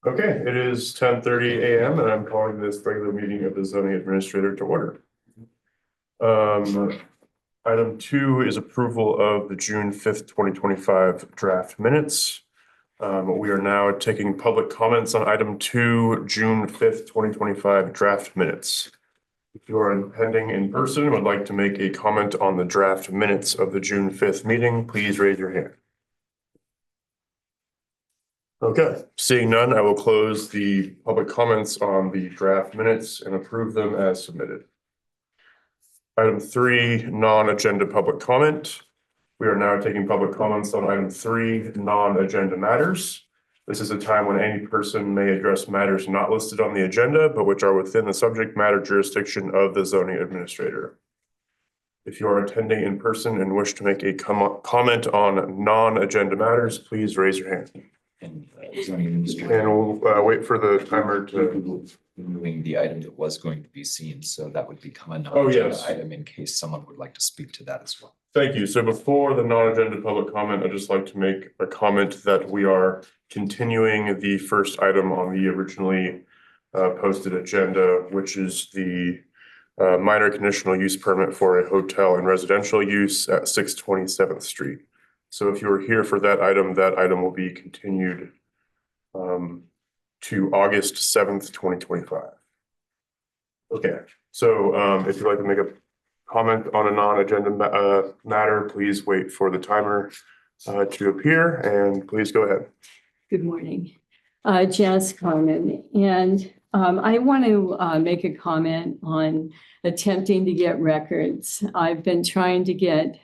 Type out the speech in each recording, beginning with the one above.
Okay, it is 10:30 a.m. and I'm calling this regular meeting of the zoning administrator to order. Item 2 is approval of the June 5th, 2025 draft minutes. We are now taking public comments on item 2, June 5th, 2025 draft minutes. If you are attending in person and would like to make a comment on the draft minutes of the June 5th meeting, please raise your hand. Okay, seeing none, I will close the public comments on the draft minutes and approve them as submitted. Item 3, non-agenda public comment. We are now taking public comments on item 3, non-agenda matters. This is a time when any person may address matters not listed on the agenda, but which are within the subject matter jurisdiction of the zoning administrator. If you are attending in person and wish to make a comment on non-agenda matters, please raise your hand. And we'll wait for the timer to removing the item that was going to be seen, so that would become a non-agenda item in case someone would like to speak to that as well. Thank you. So before the non-agenda public comment, I'd just like to make a comment that we are continuing the first item on the originally posted agenda, which is the minor conditional use permit for a hotel and residential use at 627th Street. So if you're here for that item will be continued to August 7th, 2025. Okay, so if you'd like to make a comment on a non-agenda matter, please wait for the timer to appear, and please go ahead. Good morning, Janice Carmen, and I want to make a comment on attempting to get records. I've been trying to get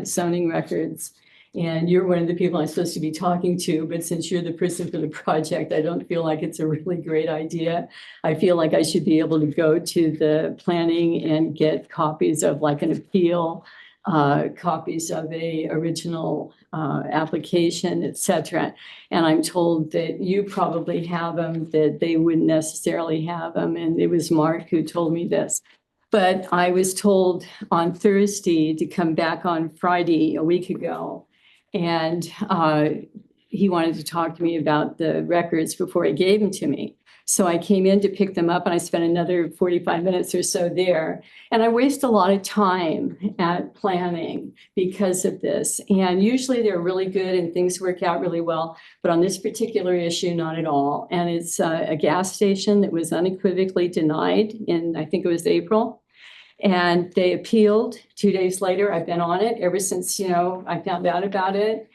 zoning records, and you're one of the people I'm supposed to be talking to, but since you're the person for the project, I don't feel like it's a really great idea. I feel like I should be able to go to the planning and get copies of like an appeal, copies of a original application, etc. And I'm told that you probably have them, that they wouldn't necessarily have them. And it was Mark who told me this. But I was told on Thursday to come back on Friday a week ago. And he wanted to talk to me about the records before he gave them to me. So I came in to pick them up and I spent another 45 minutes or so there. And I waste a lot of time at planning because of this. And usually they're really good and things work out really well. But on this particular issue, not at all. And it's a gas station that was unequivocally denied in, I think it was April. And they appealed 2 days later. I've been on it ever since, I found out about it.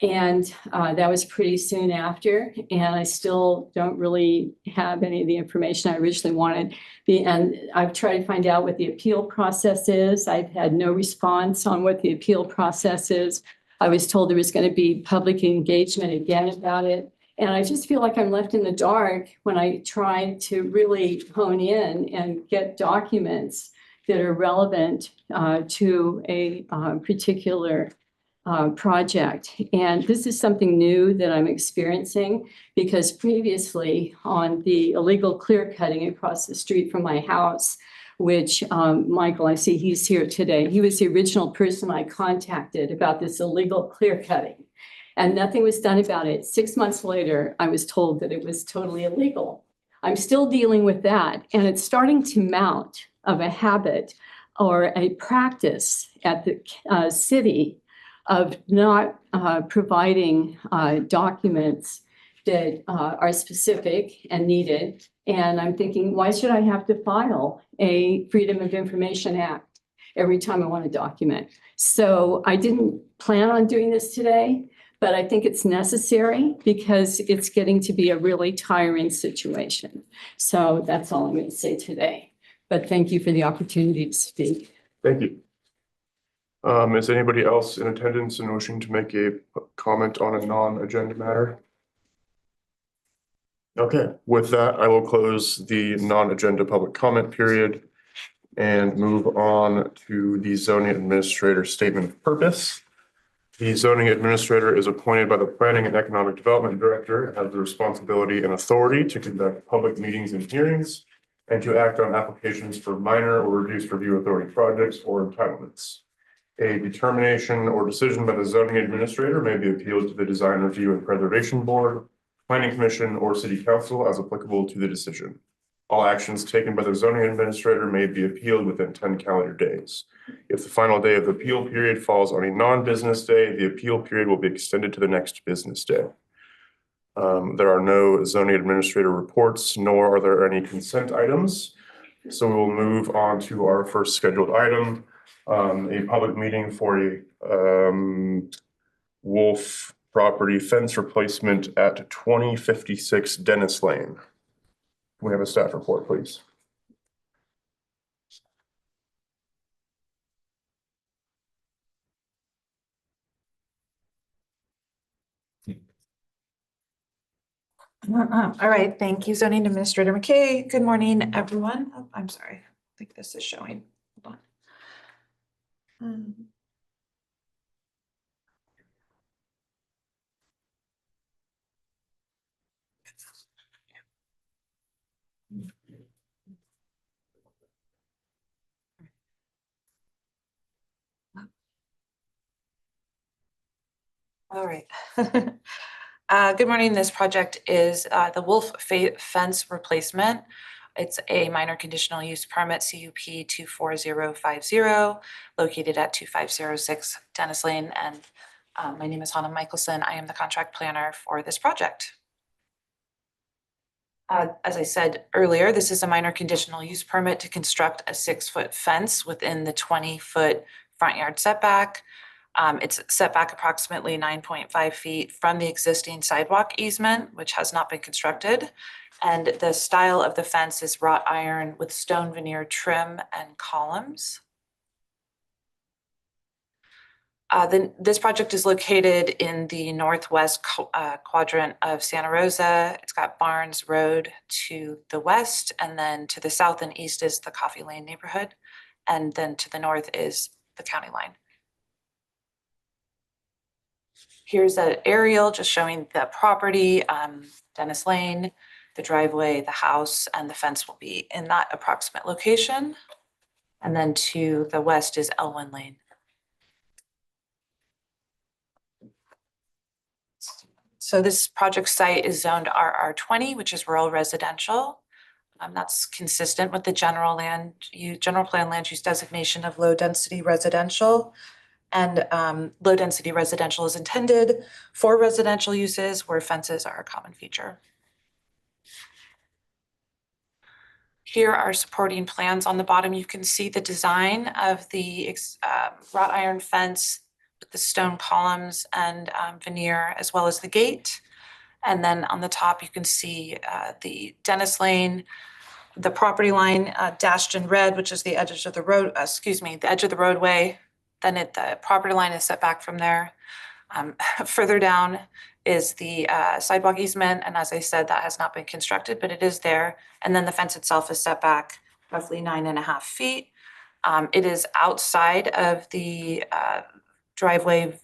And that was pretty soon after. And I still don't really have any of the information I originally wanted. And I've tried to find out what the appeal process is. I've had no response on what the appeal process is. I was told there was going to be public engagement again about it. And I just feel like I'm left in the dark when I try to really hone in and get documents that are relevant to a particular project. And this is something new that I'm experiencing because previously on the illegal clear cutting across the street from my house, which Michael, I see he's here today. He was the original person I contacted about this illegal clear cutting. And nothing was done about it. 6 months later, I was told that it was totally illegal. I'm still dealing with that. And it's starting to mount of a habit or a practice at the city of not providing documents that are specific and needed. And I'm thinking, why should I have to file a Freedom of Information Act every time I want a document? So I didn't plan on doing this today, but I think it's necessary because it's getting to be a really tiring situation. So that's all I'm going to say today. But thank you for the opportunity to speak. Thank you. Is anybody else in attendance and wishing to make a comment on a non-agenda matter? Okay, with that, I will close the non-agenda public comment period and move on to the zoning administrator statement of purpose. The zoning administrator is appointed by the Planning and Economic Development Director and has the responsibility and authority to conduct public meetings and hearings and to act on applications for minor or reduced review authority projects or entitlements. A determination or decision by the zoning administrator may be appealed to the Design Review and Preservation Board planning commission, or city council as applicable to the decision. All actions taken by the zoning administrator may be appealed within 10 calendar days. If the final day of the appeal period falls on a non-business day, the appeal period will be extended to the next business day. There are no zoning administrator reports, nor are there any consent items. So we will move on to our first scheduled item, a public meeting for a Wolf property fence replacement at 2056 Dennis Lane. Can we have a staff report, please? All right, thank you, zoning administrator McKay. Good morning, everyone. Oh, I'm sorry, I think this is showing. Hold on. All right. Good morning. This project is the Wolf Fence Replacement. It's a minor conditional use permit, CUP 24050, located at 2506 Dennis Lane. And my name is Hannah Michelson. I am the contract planner for this project. As I said earlier, this is a minor conditional use permit to construct a 6-foot fence within the 20-foot front yard setback. It's set back approximately 9.5 feet from the existing sidewalk easement, which has not been constructed. And the style of the fence is wrought iron with stone veneer trim and columns. This project is located in the northwest quadrant of Santa Rosa. It's got Barnes Road to the west, and then to the south and east is the Coffee Lane neighborhood. And then to the north is the county line. Here's an aerial just showing the property, Dennis Lane, the driveway, the house, and the fence will be in that approximate location. And then to the west is Elwyn Lane. So this project site is zoned RR20, which is rural residential. That's consistent with the general plan land use designation of low density residential. And low density residential is intended for residential uses where fences are a common feature. Here are supporting plans on the bottom. You can see the design of the wrought iron fence with the stone columns and veneer, as well as the gate. And then on the top, you can see the Dennis Lane, the property line dashed in red, which is the edge of the road, the edge of the roadway. Then the property line is set back from there. Further down is the sidewalk easement. And as I said, that has not been constructed, but it is there. And then the fence itself is set back roughly 9.5 feet. It is outside of the driveway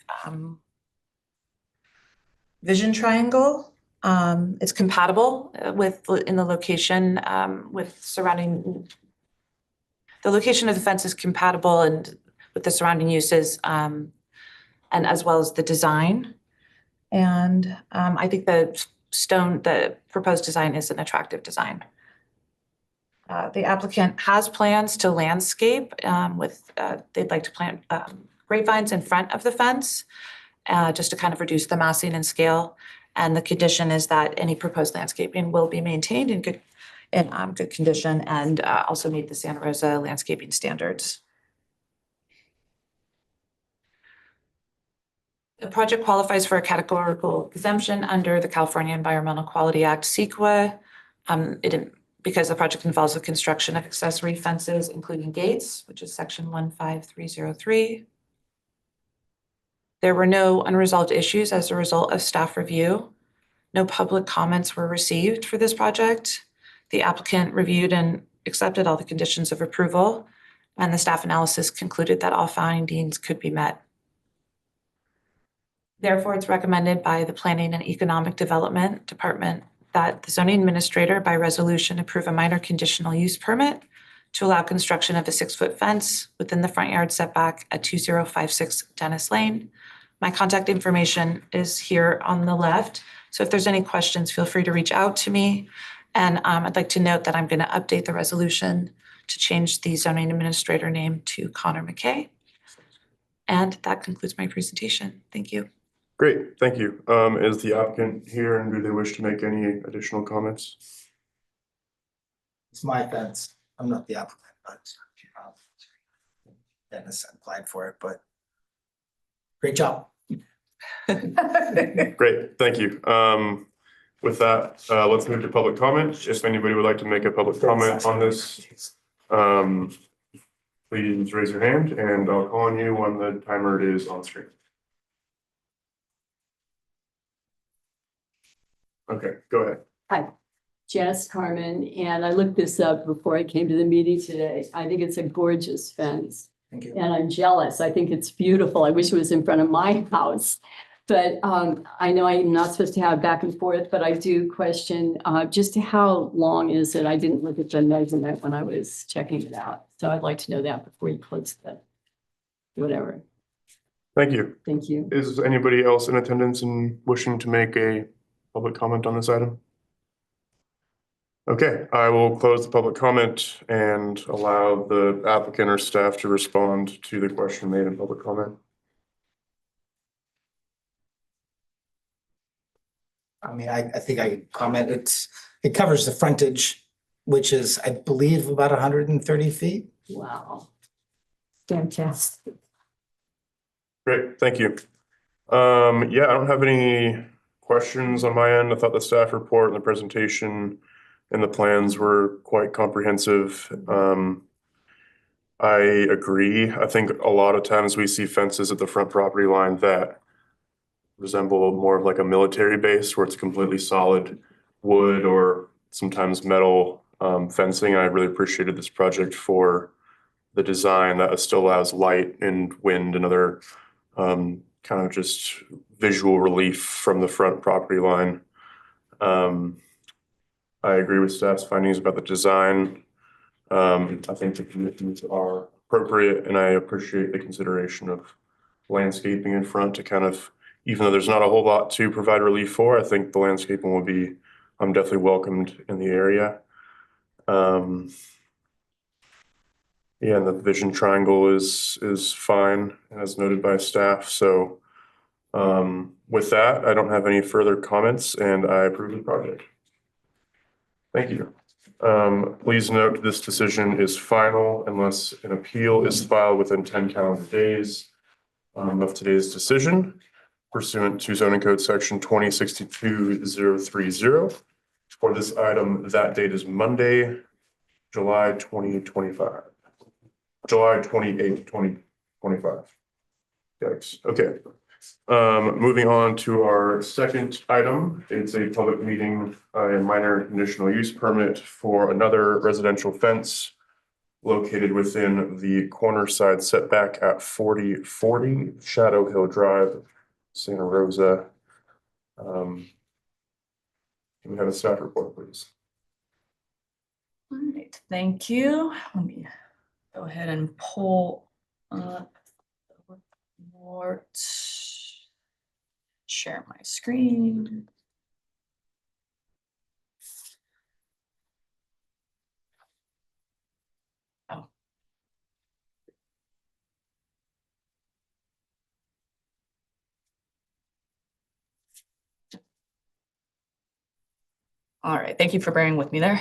vision triangle. It's compatible in the location with surrounding. The location of the fence is compatible and with the surrounding uses, and as well as the design. And I think the proposed design is an attractive design. The applicant has plans to landscape they'd like to plant grapevines in front of the fence, just to kind of reduce the massing and scale. And the condition is that any proposed landscaping will be maintained in good condition and also meet the Santa Rosa landscaping standards. The project qualifies for a categorical exemption under the California Environmental Quality Act, CEQA, because the project involves the construction of accessory fences, including gates, which is section 15303. There were no unresolved issues as a result of staff review. No public comments were received for this project. The applicant reviewed and accepted all the conditions of approval, and the staff analysis concluded that all findings could be met. Therefore, it's recommended by the Planning and Economic Development Department that the zoning administrator by resolution approve a minor conditional use permit to allow construction of a 6-foot fence within the front yard setback at 2056 Dennis Lane. My contact information is here on the left. So if there's any questions, feel free to reach out to me. And I'd like to note that I'm going to update the resolution to change the zoning administrator name to Connor McKay. And that concludes my presentation. Thank you. Great, thank you. Is the applicant here and do they wish to make any additional comments? It's my fence. I'm not the applicant, but Dennis applied for it, but great job. Great, thank you. With that, let's move to public comment. If anybody would like to make a public comment on this, please raise your hand and I'll call on you when the timer is on screen. Okay, go ahead. Hi, Jess Carmen, and I looked this up before I came to the meeting today. I think it's a gorgeous fence. Thank you. And I'm jealous. I think it's beautiful. I wish it was in front of my house. But I know I'm not supposed to have back and forth, but I do question just how long is it? I didn't look at the measurement when I was checking it out. So I'd like to know that before you close the whatever. Thank you. Thank you. Is anybody else in attendance and wishing to make a public comment on this item? Okay, I will close the public comment and allow the applicant or staff to respond to the question made in public comment. I mean, I think I can comment. It covers the frontage, which is, I believe, about 130 feet. Wow. Fantastic. Great, thank you. Yeah, I don't have any questions on my end. I thought the staff report and the presentation and the plans were quite comprehensive. I agree. I think a lot of times we see fences at the front property line that resemble more of like a military base where it's completely solid wood or sometimes metal fencing. I really appreciated this project for the design that still allows light and wind and other kind of just visual relief from the front property line. I agree with staff's findings about the design. I think the conditions are appropriate and I appreciate the consideration of landscaping in front to kind of, even though there's not a whole lot to provide relief for, I think the landscaping will be definitely welcomed in the area. Yeah, and the vision triangle is fine as noted by staff. So with that, I don't have any further comments and I approve the project. Thank you. Please note this decision is final unless an appeal is filed within 10 calendar days of today's decision pursuant to zoning code section 2062-030. For this item, that date is Monday, July 2025. July 28th, 2025. Yikes. Okay. Moving on to our second item, it's a public meeting, a minor conditional use permit for another residential fence located within the corner side setback at 4040 Shadow Hill Drive, Santa Rosa. Can we have a staff report, please? All right, thank you. Let me go ahead and pull up the report. Share my screen. Oh. All right, thank you for bearing with me there.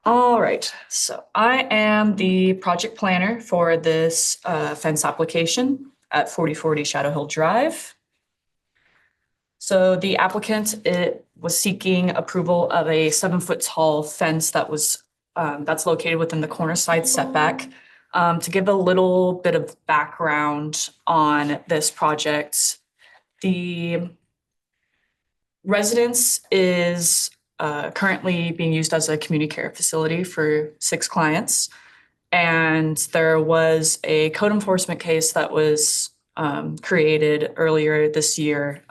All right, so I am the project planner for this fence application at 4040 Shadow Hill Drive. So the applicant was seeking approval of a 7-foot tall fence that was that's located within the corner side setback. To give a little bit of background on this project, the residence is currently being used as a community care facility for 6 clients. And there was a code enforcement case that was created earlier this year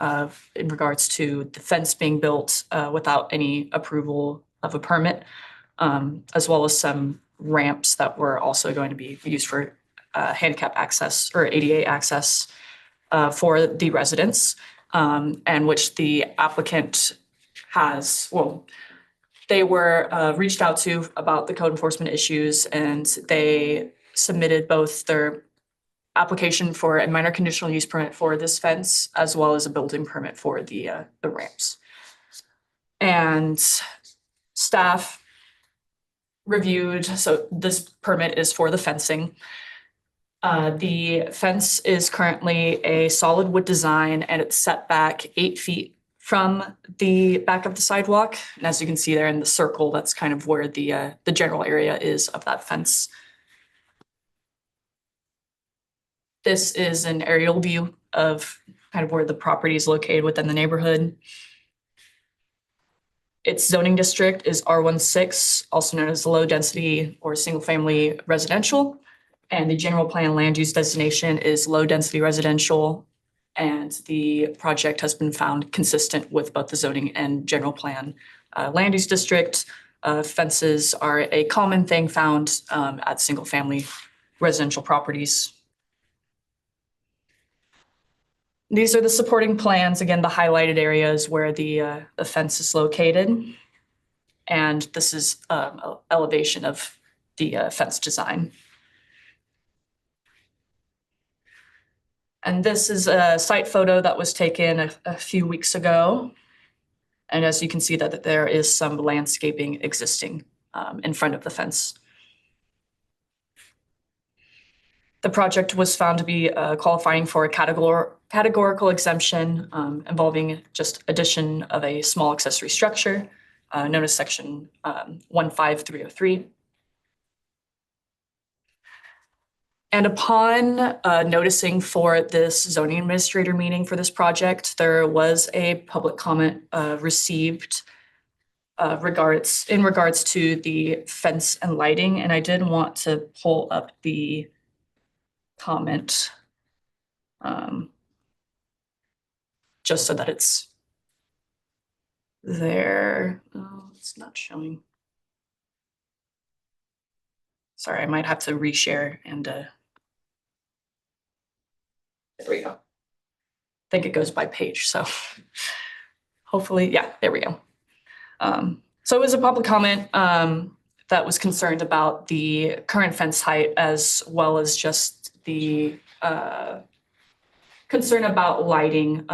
in regards to the fence being built without any approval of a permit, as well as some ramps that were also going to be used for handicap access or ADA access for the residents. and which the applicant has, well, they were reached out to about the code enforcement issues, and they submitted both their application for a minor conditional use permit for this fence, as well as a building permit for the ramps. And staff reviewed, so this permit is for the fencing. The fence is currently a solid wood design, and it's set back 8 feet from the back of the sidewalk. And as you can see there in the circle, that's kind of where the general area is of that fence. This is an aerial view of kind of where the property is located within the neighborhood. Its zoning district is R16, also known as low density or single family residential. And the general plan land use designation is low density residential. And the project has been found consistent with both the zoning and general plan land use district. Fences are a common thing found at single family residential properties. These are the supporting plans, again, the highlighted areas where the fence is located. And this is elevation of the fence design. And this is a site photo that was taken a few weeks ago. And as you can see that there is some landscaping existing in front of the fence. The project was found to be qualifying for a categorical exemption involving just addition of a small accessory structure known as section 15303. And upon noticing for this zoning administrator meeting for this project, there was a public comment received in regards to the fence and lighting. And I did want to pull up the comment just so that it's there. Oh, it's not showing. Sorry, I might have to reshare and there we go. I think it goes by page, so hopefully, yeah, there we go. So it was a public comment that was concerned about the current fence height, as well as just the concern about lighting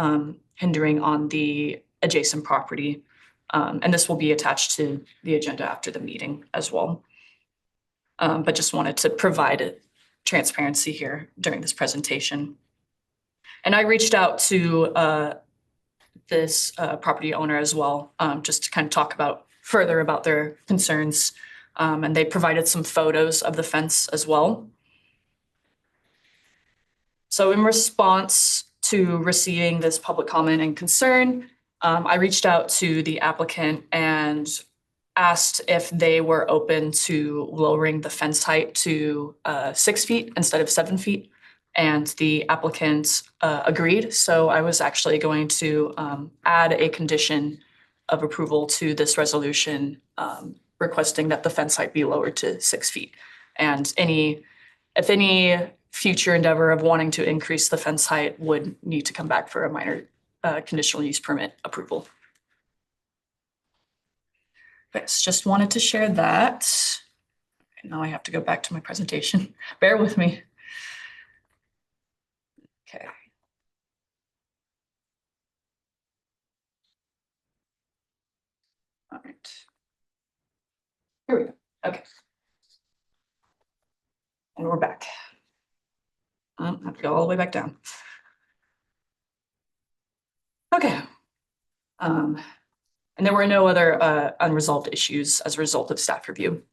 hindering on the adjacent property. And this will be attached to the agenda after the meeting as well. But just wanted to provide a transparency here during this presentation. And I reached out to this property owner as well, just to kind of talk further about their concerns. And they provided some photos of the fence as well. So in response to receiving this public comment and concern, I reached out to the applicant and asked if they were open to lowering the fence height to 6 feet instead of 7 feet. And the applicant agreed. So I was actually going to add a condition of approval to this resolution, requesting that the fence height be lowered to 6 feet. And if any future endeavor of wanting to increase the fence height would need to come back for a minor conditional use permit approval. Yes, just wanted to share that. Now I have to go back to my presentation. Bear with me. Okay. All right. Here we go. Okay. And we're back. I have to go all the way back down. Okay. And there were no other unresolved issues as a result of staff review.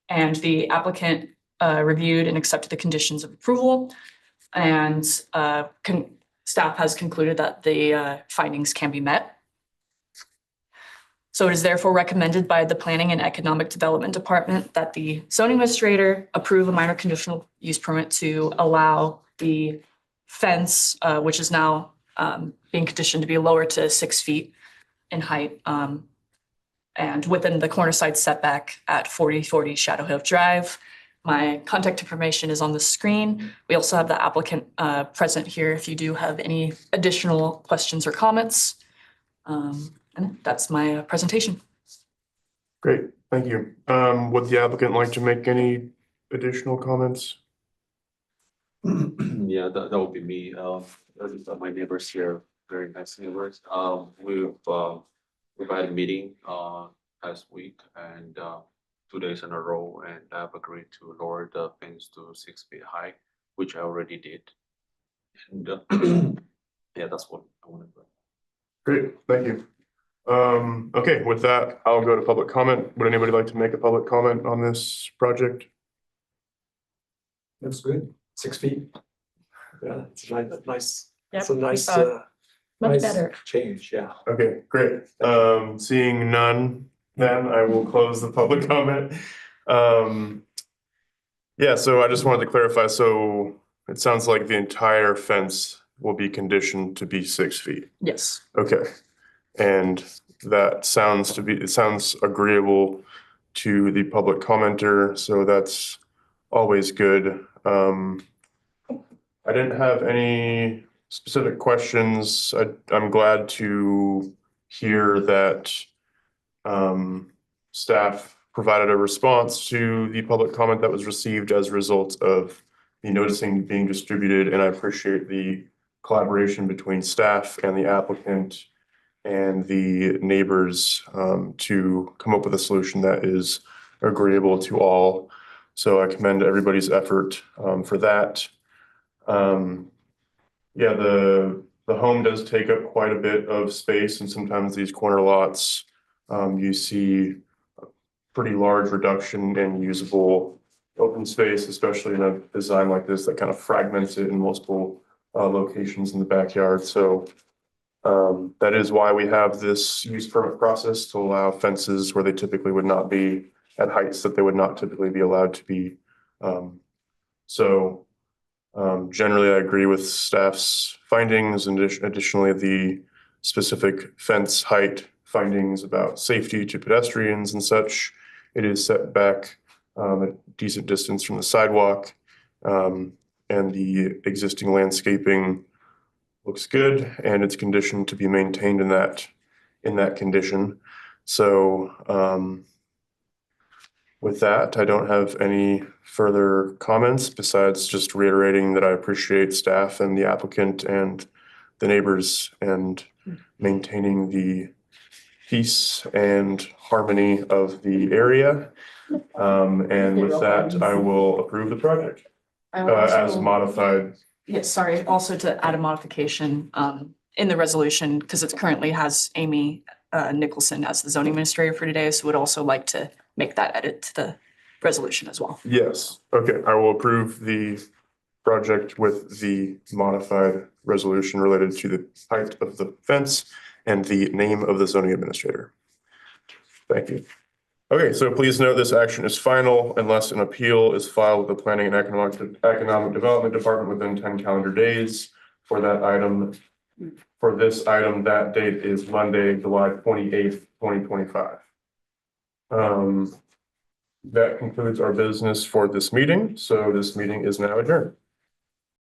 And the applicant reviewed and accepted the conditions of approval. And staff has concluded that the findings can be met. So it is therefore recommended by the Planning and Economic Development Department that the zoning administrator approve a minor conditional use permit to allow the fence, which is now being conditioned to be lowered to 6 feet in height, and within the corner side setback at 4040 Shadow Hill Drive, My contact information is on the screen. We also have the applicant present here if you do have any additional questions or comments. And that's my presentation. Great, thank you. Would the applicant like to make any additional comments? Yeah, that would be me. My neighbors here, very nice neighbors. We've had a meeting last week and 2 days in a row, and I've agreed to lower the fence to 6 feet high, which I already did. And yeah, that's what I wanted to. Great, thank you. Okay, with that, I'll go to public comment. Would anybody like to make a public comment on this project? That's good. 6 feet. Yeah, it's nice. Yep, It's a nice, much nice better. change, yeah. Okay, great. Seeing none, then I will close the public comment. Yeah, so I just wanted to clarify, so it sounds like the entire fence will be conditioned to be 6 feet. Yes. Okay, and that sounds it sounds agreeable to the public commenter, so that's always good. I didn't have any specific questions. I'm glad to hear that staff provided a response to the public comment that was received as a result of the noticing being distributed, and I appreciate the collaboration between staff and the applicant and the neighbors to come up with a solution that is agreeable to all. So I commend everybody's effort for that. Yeah, the home does take up quite a bit of space, and sometimes these corner lots, you see a pretty large reduction in usable open space, especially in a design like this that kind of fragments it in multiple locations in the backyard. So that is why we have this use permit process to allow fences where they typically would not be at heights that they would not typically be allowed to be. Generally, I agree with staff's findings, and additionally, the specific fence height findings about safety to pedestrians and such. It is set back a decent distance from the sidewalk, and the existing landscaping looks good, and it's conditioned to be maintained in that condition. So with that, I don't have any further comments besides just reiterating that I appreciate staff and the applicant and the neighbors and maintaining the peace and harmony of the area. And with that, I will approve the project as modified. Yes, sorry, also to add a modification in the resolution, because it currently has Amy Nicholson as the zoning administrator for today, so would also like to make that edit to the resolution as well. Yes, okay, I will approve the project with the modified resolution related to the height of the fence and the name of the zoning administrator. Thank you. Okay, so please note this action is final unless an appeal is filed with the Planning and Economic Development Department within 10 calendar days for that item. For this item, that date is Monday, July 28th, 2025. That concludes our business for this meeting. So this meeting is now adjourned.